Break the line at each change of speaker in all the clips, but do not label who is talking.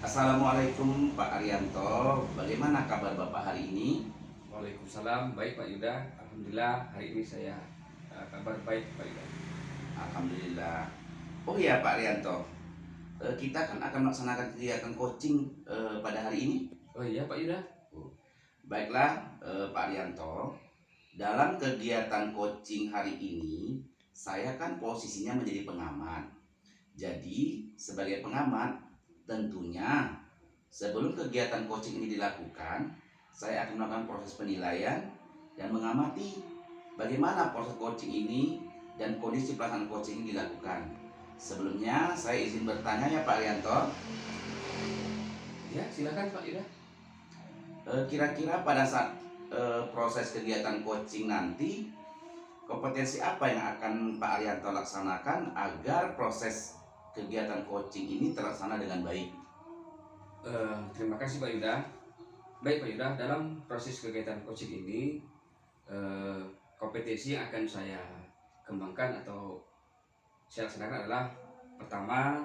Assalamualaikum Pak Arianto, bagaimana kabar Bapak hari ini?
Waalaikumsalam, baik Pak Yuda. Alhamdulillah hari ini saya kabar baik Pak Yuda.
Alhamdulillah. Oh iya Pak Arianto, kita kan akan melaksanakan kegiatan coaching pada hari ini.
Oh iya Pak Yuda.
Baiklah Pak Arianto, dalam kegiatan coaching hari ini, saya kan posisinya menjadi pengamat. Jadi sebagai pengamat, tentunya sebelum kegiatan coaching ini dilakukan, saya akan melakukan proses penilaian dan mengamati bagaimana proses coaching ini dan kondisi pelaksanaan coaching ini dilakukan. Sebelumnya saya izin bertanya ya Pak Rianto,
Ya silakan Pak Yuda.
kira-kira pada saat proses kegiatan coaching nanti, kompetensi apa yang akan Pak Arianto laksanakan agar proses kegiatan coaching ini terlaksana dengan baik?
Terima kasih Pak Yuda. Baik Pak Yuda, dalam proses kegiatan coaching ini kompetensi yang akan saya kembangkan atau saya laksanakan adalah pertama,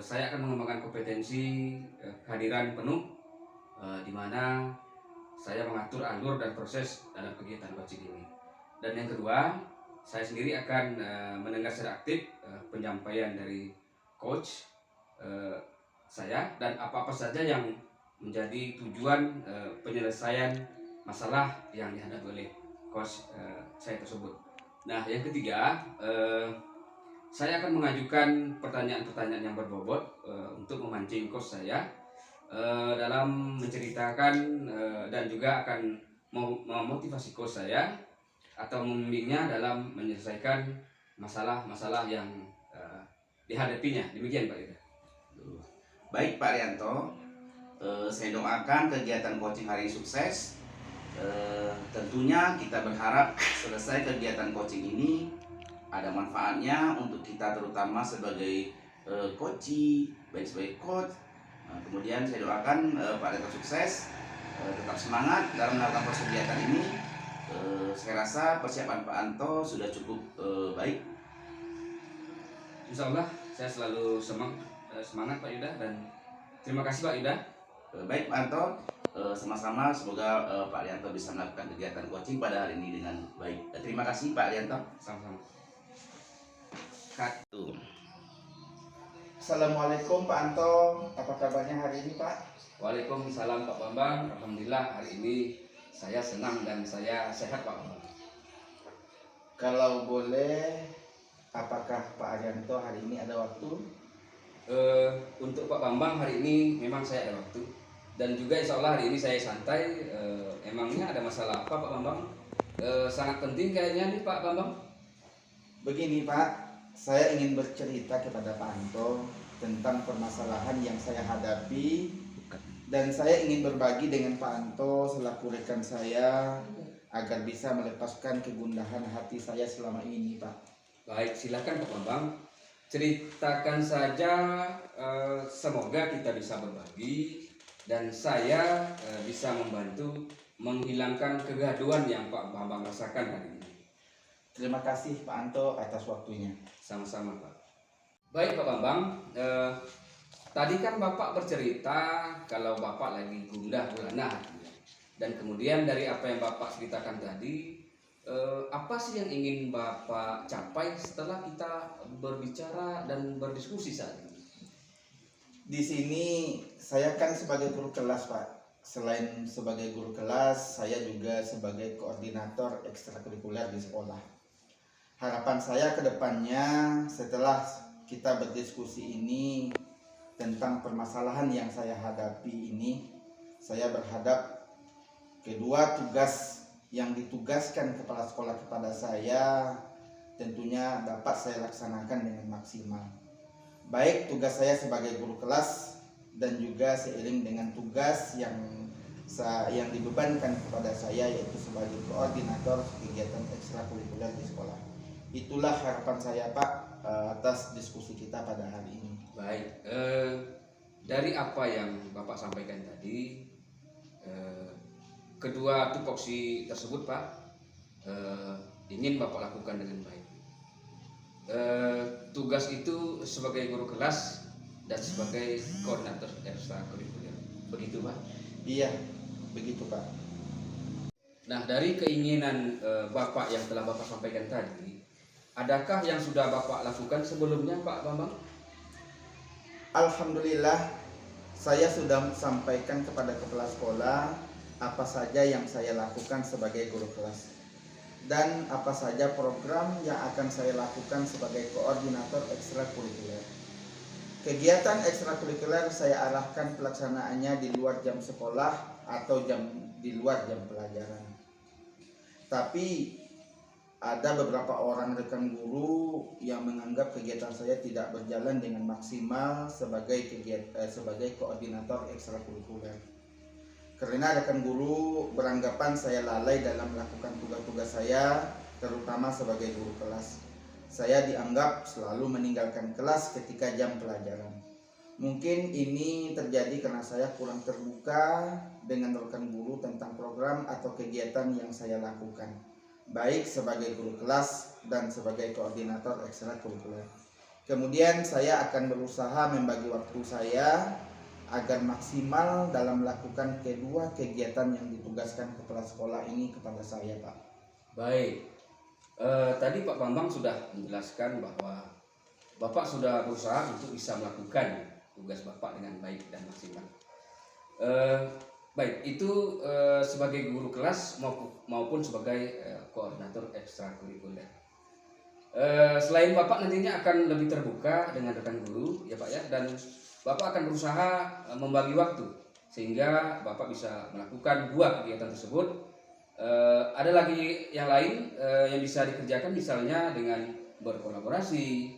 saya akan mengembangkan kompetensi kehadiran penuh di mana saya mengatur alur dan proses dalam kegiatan coaching ini. Dan yang kedua, saya sendiri akan mendengar secara aktif penyampaian dari coach saya dan apa-apa saja yang menjadi tujuan penyelesaian masalah yang dihadapi oleh coach saya tersebut. Nah, yang ketiga, saya akan mengajukan pertanyaan-pertanyaan yang berbobot untuk memancing coach saya dalam menceritakan dan juga akan memotivasi coach saya atau membimbingnya dalam menyelesaikan masalah-masalah yang dihadapinya. Demikian Pak Yuda.
Baik Pak Rianto, saya doakan kegiatan coaching hari ini sukses. Tentunya kita berharap selesai kegiatan coaching ini ada manfaatnya untuk kita, terutama sebagai coachee, baik sebagai coach. Kemudian saya doakan Pak Rianto sukses, tetap semangat dalam melakukan proses kegiatan ini. Saya rasa persiapan Pak Anto sudah cukup baik.
Insya Allah saya selalu semangat Pak Yuda, dan terima kasih Pak Yuda.
Baik Pak Anto, sama-sama semoga Pak Rianto bisa melakukan kegiatan coaching pada hari ini dengan baik. Terima kasih Pak Rianto.
Sama-sama.
Assalamualaikum Pak Anto, apa kabarnya hari ini Pak?
Waalaikumsalam Pak Bambang. Alhamdulillah hari ini saya senang dan saya sehat Pak Bambang.
Kalau boleh, apakah Pak Arianto hari ini ada waktu?
Untuk Pak Bambang hari ini memang saya ada waktu, dan juga insya Allah hari ini saya santai. Emangnya ada masalah apa Pak Bambang? Sangat penting kayaknya nih Pak Bambang.
Begini Pak, saya ingin bercerita kepada Pak Anto tentang permasalahan yang saya hadapi, dan saya ingin berbagi dengan Pak Anto selaku rekan saya agar bisa melepaskan kegundahan hati saya selama ini Pak.
Baik, silakan Pak Bambang, ceritakan saja. Semoga kita bisa berbagi dan saya bisa membantu menghilangkan kegaduhan yang Pak Bambang rasakan hari ini.
Terima kasih Pak Anto atas waktunya.
Sama-sama Pak. Baik Pak Bambang, tadi kan Bapak bercerita kalau Bapak lagi gundah gulana hatinya. Dan kemudian dari apa yang Bapak ceritakan tadi, apa sih yang ingin Bapak capai setelah kita berbicara dan berdiskusi saat ini?
Di sini saya kan sebagai guru kelas Pak. Selain sebagai guru kelas, saya juga sebagai koordinator ekstrakurikuler di sekolah. Harapan saya ke depannya setelah kita berdiskusi ini tentang permasalahan yang saya hadapi ini, saya berharap kedua tugas yang ditugaskan kepala sekolah kepada saya tentunya dapat saya laksanakan dengan maksimal. Baik tugas saya sebagai guru kelas dan juga seiring dengan tugas yang dibebankan kepada saya, yaitu sebagai koordinator kegiatan ekstrakurikuler di sekolah. Itulah harapan saya Pak atas diskusi kita pada hari ini.
Baik, dari apa yang Bapak sampaikan tadi, kedua tupoksi tersebut Pak ingin Bapak lakukan dengan baik. tugas itu sebagai guru kelas dan sebagai koordinator ekstrakurikuler. Begitu Pak?
Iya, begitu Pak.
Nah, dari keinginan Bapak yang telah Bapak sampaikan tadi, adakah yang sudah Bapak lakukan sebelumnya Pak Bambang?
Alhamdulillah, saya sudah sampaikan kepada kepala sekolah apa saja yang saya lakukan sebagai guru kelas dan apa saja program yang akan saya lakukan sebagai koordinator ekstrakurikuler. Kegiatan ekstrakurikuler saya arahkan pelaksanaannya di luar jam sekolah atau di luar jam pelajaran. Tapi ada beberapa orang rekan guru yang menganggap kegiatan saya tidak berjalan dengan maksimal sebagai koordinator ekstrakurikuler. Karena rekan guru beranggapan saya lalai dalam melakukan tugas-tugas saya, terutama sebagai guru kelas. Saya dianggap selalu meninggalkan kelas ketika jam pelajaran. Mungkin ini terjadi karena saya kurang terbuka dengan rekan guru tentang program atau kegiatan yang saya lakukan, baik sebagai guru kelas dan sebagai koordinator ekstrakurikuler. Kemudian saya akan berusaha membagi waktu saya agar maksimal dalam melakukan kedua kegiatan yang ditugaskan kepala sekolah ini kepada saya, Pak.
Baik, tadi Pak Bambang sudah menjelaskan bahwa Bapak sudah berusaha untuk bisa melakukan tugas Bapak dengan baik dan maksimal. Baik, itu sebagai guru kelas maupun sebagai koordinator ekstrakurikuler. Selain Bapak nantinya akan lebih terbuka dengan rekan guru, ya Pak ya, dan Bapak akan berusaha membagi waktu sehingga Bapak bisa melakukan dua kegiatan tersebut. Ada lagi yang lain yang bisa dikerjakan, misalnya dengan berkolaborasi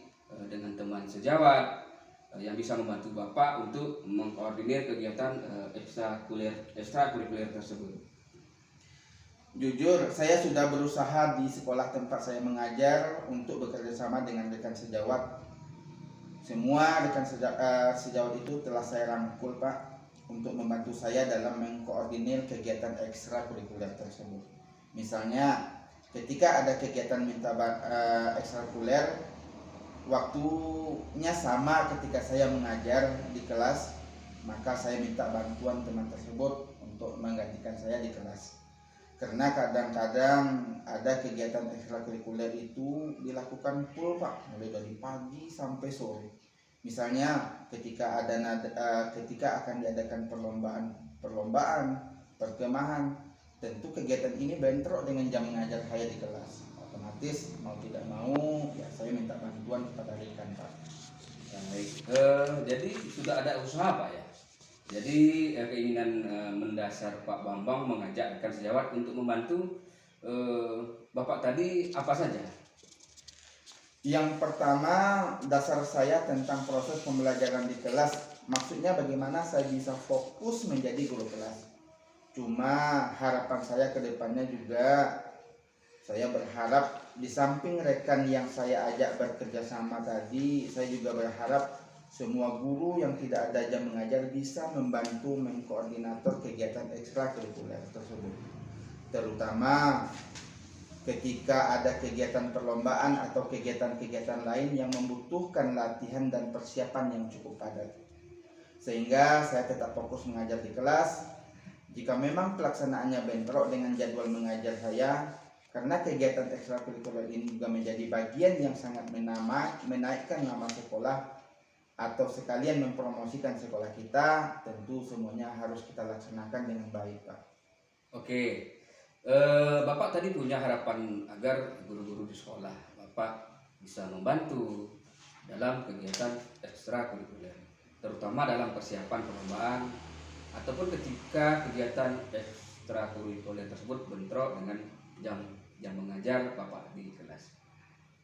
dengan teman sejawat yang bisa membantu Bapak untuk mengkoordinir kegiatan ekstrakurikuler tersebut.
Jujur, saya sudah berusaha di sekolah tempat saya mengajar untuk bekerja sama dengan rekan sejawat. Semua rekan sejawat itu telah saya rangkul, Pak, untuk membantu saya dalam mengkoordinir kegiatan ekstrakurikuler tersebut. Misalnya, ketika ada kegiatan ekstrakurikuler, waktunya sama ketika saya mengajar di kelas, maka saya minta bantuan teman tersebut untuk menggantikan saya di kelas. Karena kadang-kadang ada kegiatan ekstrakurikuler itu dilakukan full, Pak, mulai dari pagi sampai sore. Misalnya ketika akan diadakan perlombaan, perkemahan, tentu kegiatan ini bentrok dengan jam mengajar saya di kelas. Otomatis mau tidak mau ya saya minta bantuan kepada rekan, Pak.
Baik, jadi sudah ada usaha Pak ya. Jadi keinginan mendasar Pak Bambang mengajak rekan sejawat untuk membantu Bapak tadi apa saja?
Yang pertama, dasar saya tentang proses pembelajaran di kelas, maksudnya bagaimana saya bisa fokus menjadi guru kelas. Cuma harapan saya ke depannya juga, saya berharap di samping rekan yang saya ajak bekerja sama tadi, saya juga berharap semua guru yang tidak ada jam mengajar bisa membantu mengkoordinator kegiatan ekstrakurikuler tersebut. Terutama ketika ada kegiatan perlombaan atau kegiatan-kegiatan lain yang membutuhkan latihan dan persiapan yang cukup padat. Sehingga saya tetap fokus mengajar di kelas. Jika memang pelaksanaannya bentrok dengan jadwal mengajar saya, karena kegiatan ekstrakurikuler ini juga menjadi bagian yang sangat menaikkan nama sekolah atau sekalian mempromosikan sekolah kita, tentu semuanya harus kita laksanakan dengan baik, Pak.
Oke, Bapak tadi punya harapan agar guru-guru di sekolah Bapak bisa membantu dalam kegiatan ekstrakurikuler, terutama dalam persiapan perlombaan ataupun ketika kegiatan ekstrakurikuler tersebut bentrok dengan jam mengajar Bapak di kelas.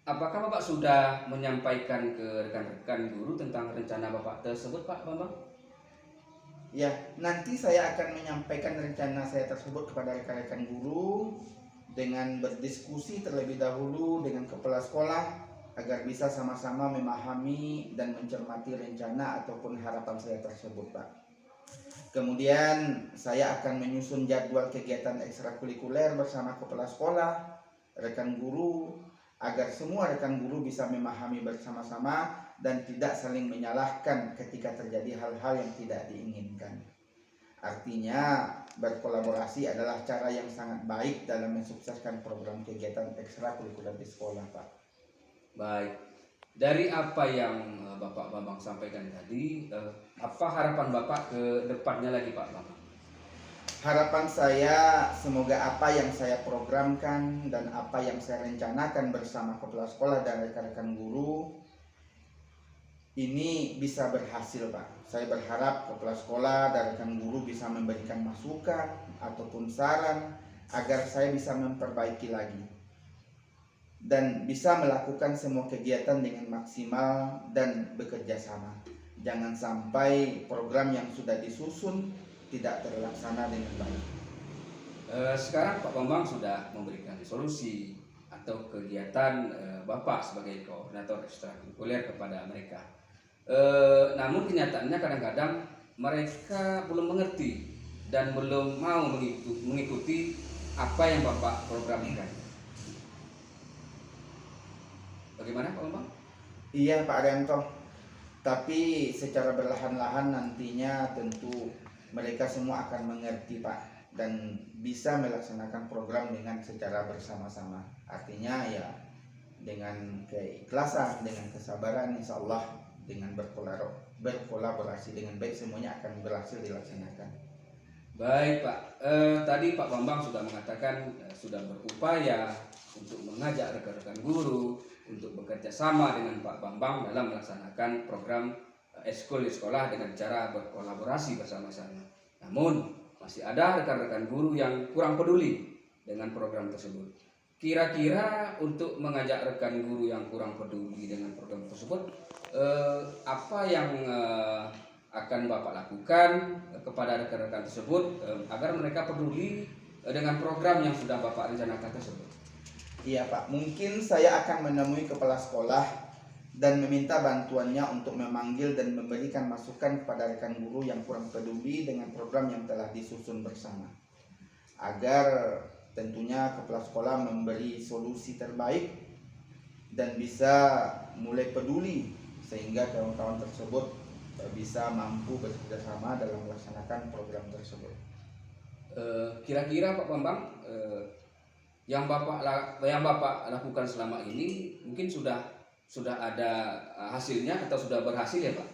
Apakah Bapak sudah menyampaikan ke rekan-rekan guru tentang rencana Bapak tersebut, Pak Bambang?
Ya, nanti saya akan menyampaikan rencana saya tersebut kepada rekan-rekan guru dengan berdiskusi terlebih dahulu dengan kepala sekolah agar bisa sama-sama memahami dan mencermati rencana ataupun harapan saya tersebut, Pak. Kemudian saya akan menyusun jadwal kegiatan ekstrakurikuler bersama kepala sekolah, rekan guru, agar semua rekan guru bisa memahami bersama-sama dan tidak saling menyalahkan ketika terjadi hal-hal yang tidak diinginkan. Artinya, berkolaborasi adalah cara yang sangat baik dalam mensukseskan program kegiatan ekstrakurikuler di sekolah, Pak.
Baik, dari apa yang Bapak Bambang sampaikan tadi, apa harapan Bapak ke depannya lagi, Pak Bambang?
Harapan saya semoga apa yang saya programkan dan apa yang saya rencanakan bersama kepala sekolah dan rekan-rekan guru ini bisa berhasil, Pak. Saya berharap kepala sekolah dan rekan guru bisa memberikan masukan ataupun saran agar saya bisa memperbaiki lagi dan bisa melakukan semua kegiatan dengan maksimal dan bekerja sama. Jangan sampai program yang sudah disusun tidak terlaksana dengan baik.
Sekarang Pak Bambang sudah memberikan solusi atau kegiatan Bapak sebagai koordinator ekstrakurikuler kepada mereka. Namun kenyataannya kadang-kadang mereka belum mengerti dan belum mau mengikuti apa yang Bapak programkan. Bagaimana Pak Bambang?
Iya, Pak Arianto. Tapi secara berlahan-lahan nantinya tentu mereka semua akan mengerti, Pak, dan bisa melaksanakan program dengan secara bersama-sama. Artinya ya dengan keikhlasan, dengan kesabaran, insya Allah dengan berkolaborasi dengan baik semuanya akan berhasil dilaksanakan.
Baik Pak, tadi Pak Bambang sudah mengatakan sudah berupaya untuk mengajak rekan-rekan guru untuk bekerja sama dengan Pak Bambang dalam melaksanakan program ekskul di sekolah dengan cara berkolaborasi bersama-sama. Namun masih ada rekan-rekan guru yang kurang peduli dengan program tersebut. Kira-kira untuk mengajak rekan guru yang kurang peduli dengan program tersebut, apa yang akan Bapak lakukan kepada rekan-rekan tersebut agar mereka peduli dengan program yang sudah Bapak rencanakan tersebut?
Iya, Pak, mungkin saya akan menemui kepala sekolah dan meminta bantuannya untuk memanggil dan memberikan masukan kepada rekan guru yang kurang peduli dengan program yang telah disusun bersama, agar tentunya kepala sekolah memberi solusi terbaik dan bisa mulai peduli sehingga kawan-kawan tersebut bisa mampu bekerjasama dalam melaksanakan program tersebut.
Kira-kira Pak Bambang, yang Bapak lakukan selama ini mungkin sudah ada hasilnya atau sudah berhasil ya Pak?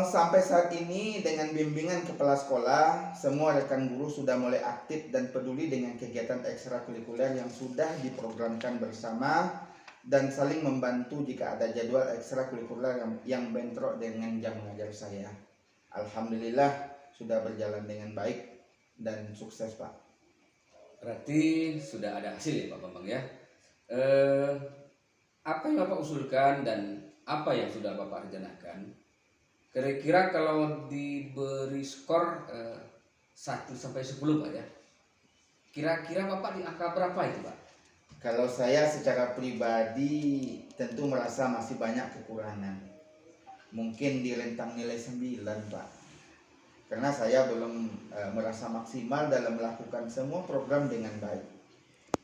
Sampai saat ini dengan bimbingan kepala sekolah, semua rekan guru sudah mulai aktif dan peduli dengan kegiatan ekstrakurikuler yang sudah diprogramkan bersama dan saling membantu jika ada jadwal ekstrakurikuler yang bentrok dengan jam mengajar saya. Alhamdulillah sudah berjalan dengan baik dan sukses, Pak.
Berarti sudah ada hasil ya Pak Bambang ya. Apa yang Bapak usulkan dan apa yang sudah Bapak rencanakan? Kira-kira kalau diberi skor 1 sampai 10 Pak ya. Kira-kira Bapak di angka berapa itu Pak?
Kalau saya secara pribadi tentu merasa masih banyak kekurangan. Mungkin di rentang nilai 9, Pak. Karena saya belum merasa maksimal dalam melakukan semua program dengan baik.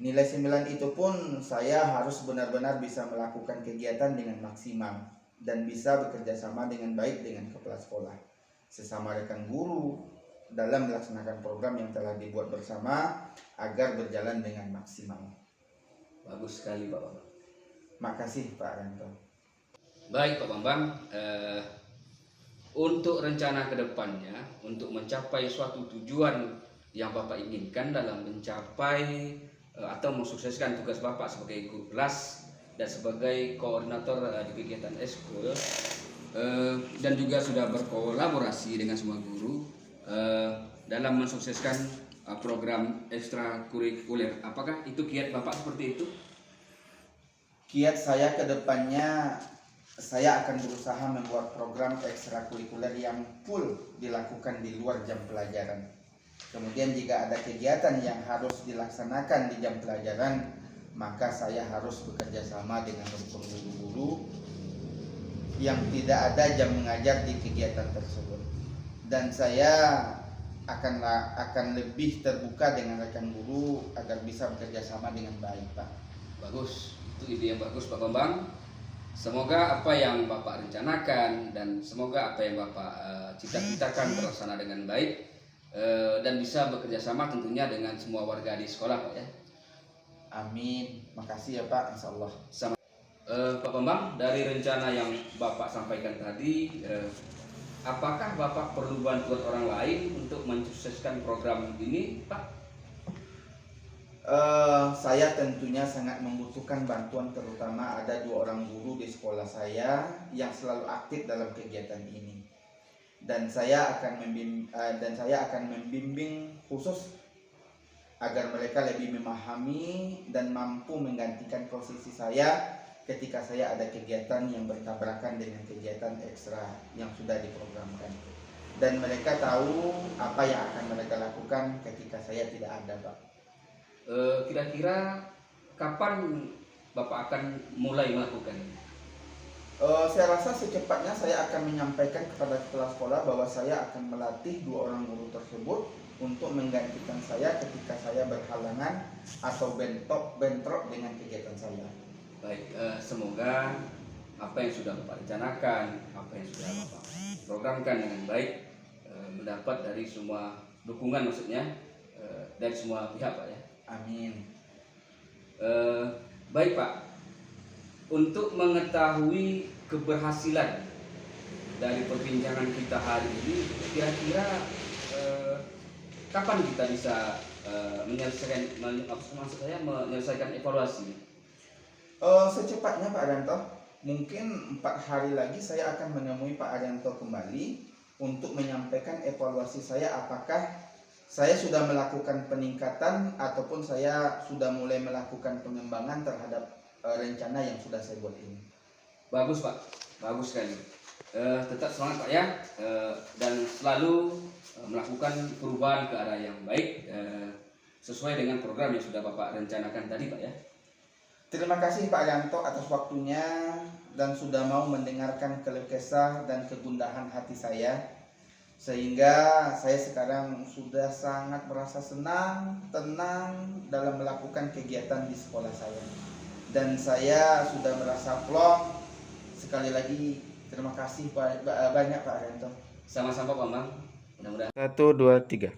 Nilai 9 itu pun saya harus benar-benar bisa melakukan kegiatan dengan maksimal dan bisa bekerja sama dengan baik dengan kepala sekolah, sesama rekan guru dalam melaksanakan program yang telah dibuat bersama agar berjalan dengan maksimal.
Bagus sekali Pak Bambang.
Makasih Pak Ranto.
Baik Pak Bambang, untuk rencana kedepannya untuk mencapai suatu tujuan yang Bapak inginkan dalam mencapai atau mensukseskan tugas Bapak sebagai guru kelas dan sebagai koordinator di kegiatan ekskul dan juga sudah berkolaborasi dengan semua guru dalam mensukseskan program ekstrakurikuler. Apakah itu kiat Bapak seperti itu?
Kiat saya ke depannya, saya akan berusaha membuat program ekstrakurikuler yang full dilakukan di luar jam pelajaran. Kemudian jika ada kegiatan yang harus dilaksanakan di jam pelajaran, maka saya harus bekerja sama dengan guru-guru yang tidak ada jam mengajar di kegiatan tersebut. Dan saya akan lebih terbuka dengan rekan guru agar bisa bekerja sama dengan baik, Pak.
Bagus, itu ide yang bagus Pak Bambang. Semoga apa yang Bapak rencanakan dan semoga apa yang Bapak cita-citakan terlaksana dengan baik dan bisa bekerja sama tentunya dengan semua warga di sekolah Pak ya.
Amin. Makasih ya Pak, insya Allah.
Pak Bambang, dari rencana yang Bapak sampaikan tadi, apakah Bapak perlu bantuan orang lain untuk mensukseskan program ini Pak?
Saya tentunya sangat membutuhkan bantuan, terutama ada 2 orang guru di sekolah saya yang selalu aktif dalam kegiatan ini, dan saya akan membimbing khusus agar mereka lebih memahami dan mampu menggantikan posisi saya ketika saya ada kegiatan yang bertabrakan dengan kegiatan ekstra yang sudah diprogramkan, dan mereka tahu apa yang akan mereka lakukan ketika saya tidak ada, Pak.
Kira-kira kapan Bapak akan mulai melakukan?
Saya rasa secepatnya saya akan menyampaikan kepada kepala sekolah bahwa saya akan melatih 2 orang guru tersebut untuk menggantikan saya ketika saya berhalangan atau bentrok dengan kegiatan saya.
Baik, semoga apa yang sudah Bapak rencanakan, apa yang sudah Bapak programkan dengan baik mendapat dari semua dukungan, maksudnya dari semua pihak Pak ya.
Amin.
Baik Pak, untuk mengetahui keberhasilan dari perbincangan kita hari ini, kira-kira kapan kita bisa menyelesaikan evaluasi?
Secepatnya Pak Arianto, mungkin 4 hari lagi saya akan menemui Pak Arianto kembali untuk menyampaikan evaluasi saya, apakah saya sudah melakukan peningkatan ataupun saya sudah mulai melakukan pengembangan terhadap rencana yang sudah saya buat ini.
Bagus Pak, bagus sekali. Tetap semangat Pak ya, dan selalu melakukan perubahan ke arah yang baik sesuai dengan program yang sudah Bapak rencanakan tadi Pak ya.
Terima kasih Pak Arianto atas waktunya dan sudah mau mendengarkan keluh kesah dan kegundahan hati saya, sehingga saya sekarang sudah sangat merasa senang, tenang dalam melakukan kegiatan di sekolah saya, dan saya sudah merasa plong. Sekali lagi terima kasih banyak Pak Arianto.
Sama-sama Pak Bambang, mudah-mudahan.
1, 2, 3.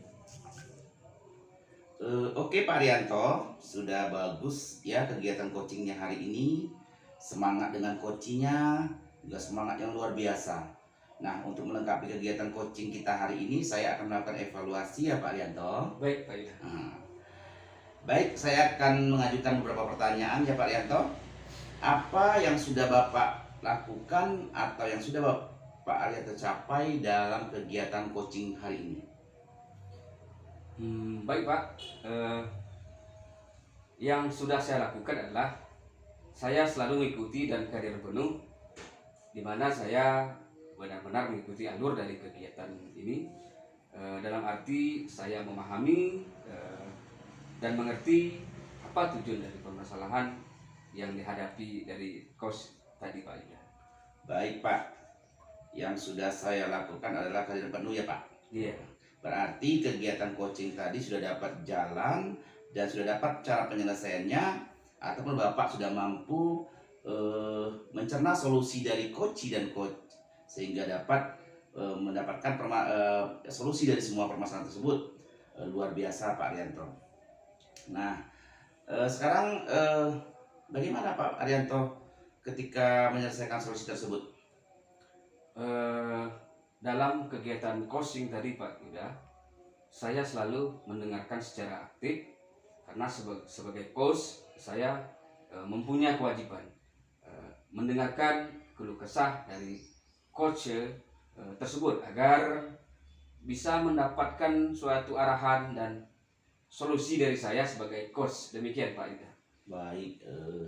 Oke Pak Arianto, sudah bagus ya kegiatan coachingnya hari ini. Semangat dengan coachingnya, juga semangat yang luar biasa. Nah, untuk melengkapi kegiatan coaching kita hari ini, saya akan melakukan evaluasi ya Pak Arianto.
Baik Pak Ida.
Baik, saya akan mengajukan beberapa pertanyaan ya Pak Arianto. Apa yang sudah Bapak lakukan atau yang sudah Bapak Arianto capai dalam kegiatan coaching hari ini?
Baik Pak, yang sudah saya lakukan adalah saya selalu mengikuti dan kehadiran penuh, di mana saya benar-benar mengikuti alur dari kegiatan ini, dalam arti saya memahami dan mengerti apa tujuan dari permasalahan yang dihadapi dari coach tadi Pak Ida.
Baik Pak, yang sudah saya lakukan adalah kehadiran penuh ya Pak.
Iya.
Berarti kegiatan coaching tadi sudah dapat jalan dan sudah dapat cara penyelesaiannya, ataupun Bapak sudah mampu mencerna solusi dari coach dan coach sehingga dapat mendapatkan solusi dari semua permasalahan tersebut. Luar biasa Pak Arianto. Nah, sekarang bagaimana Pak Arianto ketika menyelesaikan solusi tersebut?
Dalam kegiatan coaching tadi Pak Ida, saya selalu mendengarkan secara aktif karena sebagai coach saya mempunyai kewajiban mendengarkan keluh kesah dari coach tersebut agar bisa mendapatkan suatu arahan dan solusi dari saya sebagai coach. Demikian Pak Ida.
Baik,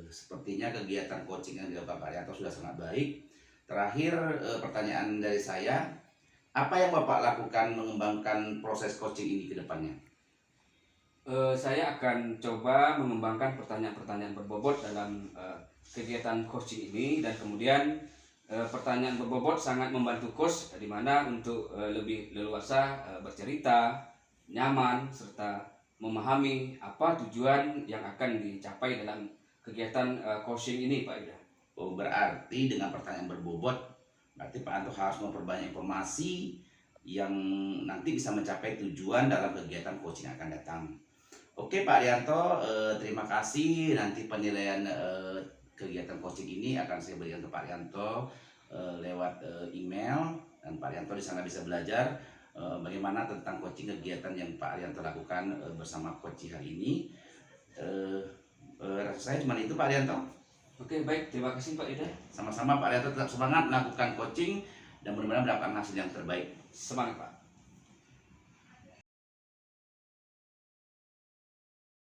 sepertinya kegiatan coaching yang dilakukan Pak Arianto sudah sangat baik. Terakhir, pertanyaan dari saya, apa yang Bapak lakukan mengembangkan proses coaching ini ke depannya?
Saya akan coba mengembangkan pertanyaan-pertanyaan berbobot dalam kegiatan coaching ini, dan kemudian pertanyaan berbobot sangat membantu coach di mana untuk lebih leluasa bercerita, nyaman, serta memahami apa tujuan yang akan dicapai dalam kegiatan coaching ini Pak Yuda?
Oh, berarti dengan pertanyaan berbobot, berarti Pak Anto harus memperbanyak informasi yang nanti bisa mencapai tujuan dalam kegiatan coaching yang akan datang. Oke Pak Arianto, terima kasih. Nanti penilaian kegiatan coaching ini akan saya berikan ke Pak Arianto lewat email, dan Pak Arianto di sana bisa belajar bagaimana tentang coaching kegiatan yang Pak Arianto lakukan bersama coaching hari ini. Rasa saya cuma itu Pak Arianto.
Oke, baik, terima kasih Pak Yuda.
Sama-sama Pak Arianto, tetap semangat melakukan coaching dan mudah-mudahan mendapatkan hasil yang terbaik.
Semangat Pak.